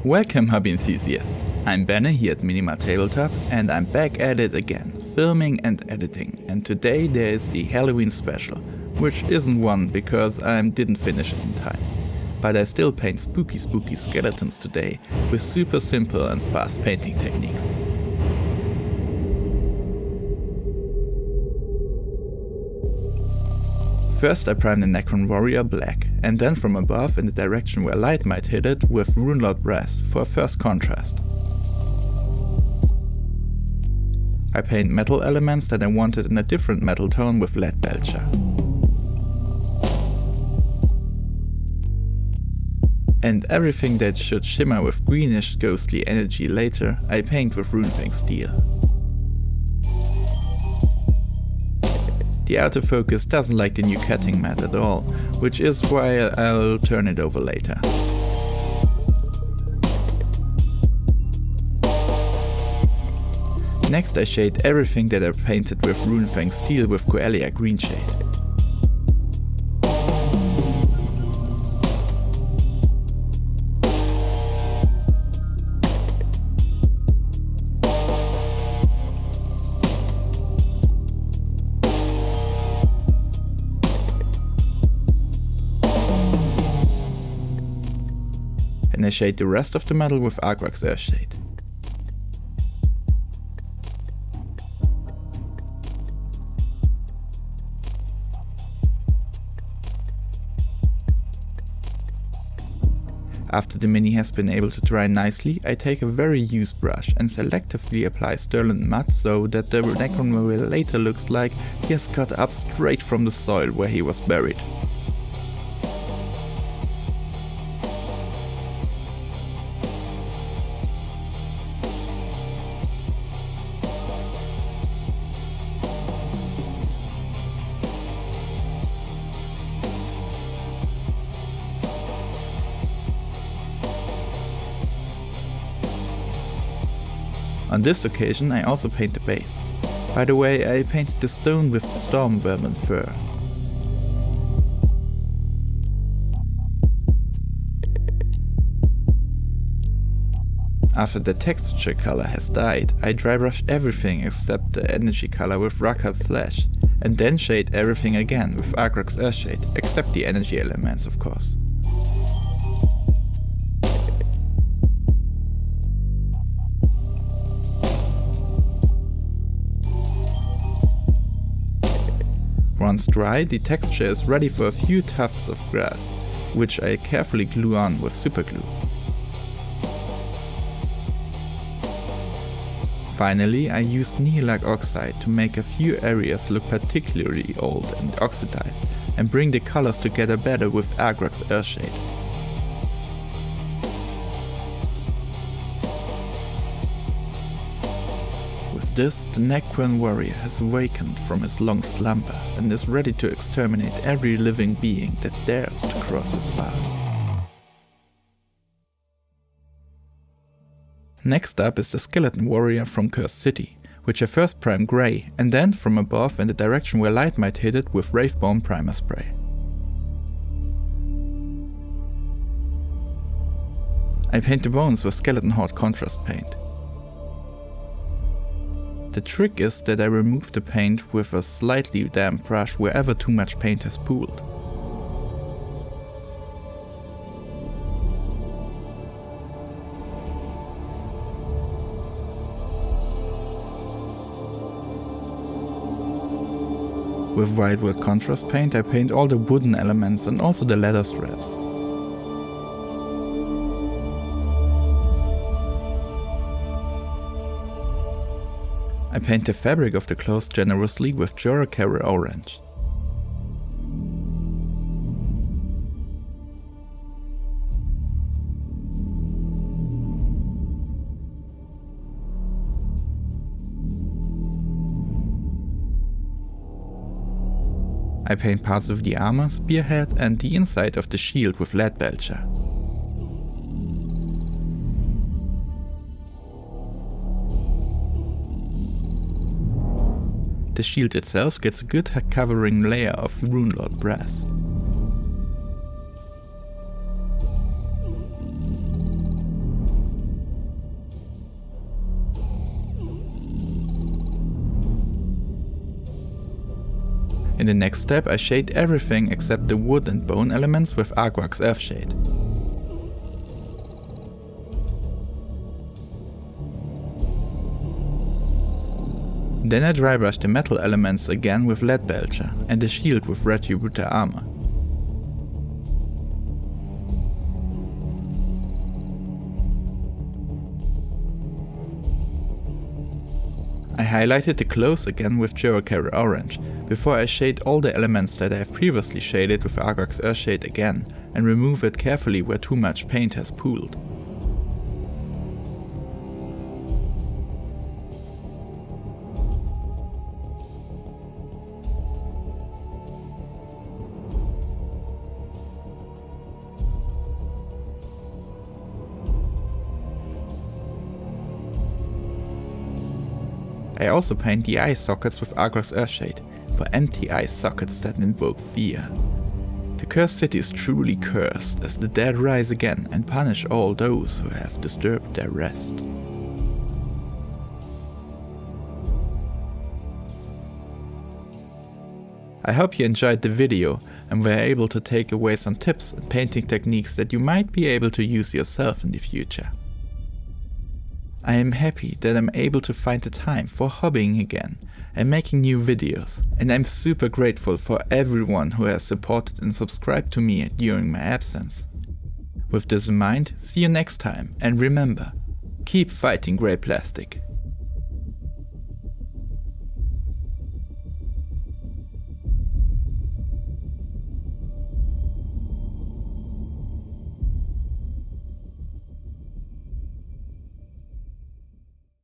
Welcome hobby enthusiasts, I'm Benny here at Minimaltabletop and I'm back at it again, filming and editing, and today there is the Halloween special, which isn't one because I didn't finish it in time. But I still paint spooky skeletons today with super simple and fast painting techniques. First I prime the Necron warrior black, and then from above in the direction where light might hit it with Runelord brass for a first contrast. I paint metal elements that I wanted in a different metal tone with Leadbelcher. And everything that should shimmer with greenish ghostly energy later, I paint with Runefang steel. The autofocus doesn't like the new cutting mat at all, which is why I'll turn it over later. Next I shade everything that I painted with Runefang steel with Coelia Greenshade. And I shade the rest of the metal with Agrax Earthshade. After the mini has been able to dry nicely, I take a very used brush and selectively apply Stirland mud so that the Necron warrior later looks like he has got up straight from the soil where he was buried. On this occasion I also paint the base. By the way, I painted the stone with storm vermin fur. After the texture color has died, I drybrush everything except the energy color with Rakarth flesh, and then shade everything again with Agrax Earthshade, except the energy elements of course. Once dry, the texture is ready for a few tufts of grass, which I carefully glue on with superglue. Finally, I used Nihilakh Oxide to make a few areas look particularly old and oxidized, and bring the colors together better with Agrax Earthshade. With this, the Necron warrior has awakened from his long slumber and is ready to exterminate every living being that dares to cross his path. Next up is the skeleton warrior from Cursed City, which I first prime grey and then from above in the direction where light might hit it with Wraithbone primer spray. I paint the bones with skeleton Horde contrast paint. The trick is that I remove the paint with a slightly damp brush wherever too much paint has pooled. With Wyldwood contrast paint I paint all the wooden elements and also the leather straps. I paint the fabric of the clothes generously with Joakero orange. I paint parts of the armor, spearhead and the inside of the shield with Leadbelcher. The shield itself gets a good covering layer of Runelord brass. In the next step I shade everything except the wood and bone elements with Agrax Earthshade. Then I drybrush the metal elements again with Leadbelcher and the shield with Retributor armor. I highlighted the clothes again with Joakero orange, before I shade all the elements that I have previously shaded with Agrax Earthshade again and remove it carefully where too much paint has pooled. I also paint the eye sockets with Agrax Earthshade, for empty eye sockets that invoke fear. The cursed city is truly cursed, as the dead rise again and punish all those who have disturbed their rest. I hope you enjoyed the video and were able to take away some tips and painting techniques that you might be able to use yourself in the future. I am happy that I'm able to find the time for hobbying again and making new videos, and I'm super grateful for everyone who has supported and subscribed to me during my absence. With this in mind, see you next time, and remember, keep fighting grey plastic.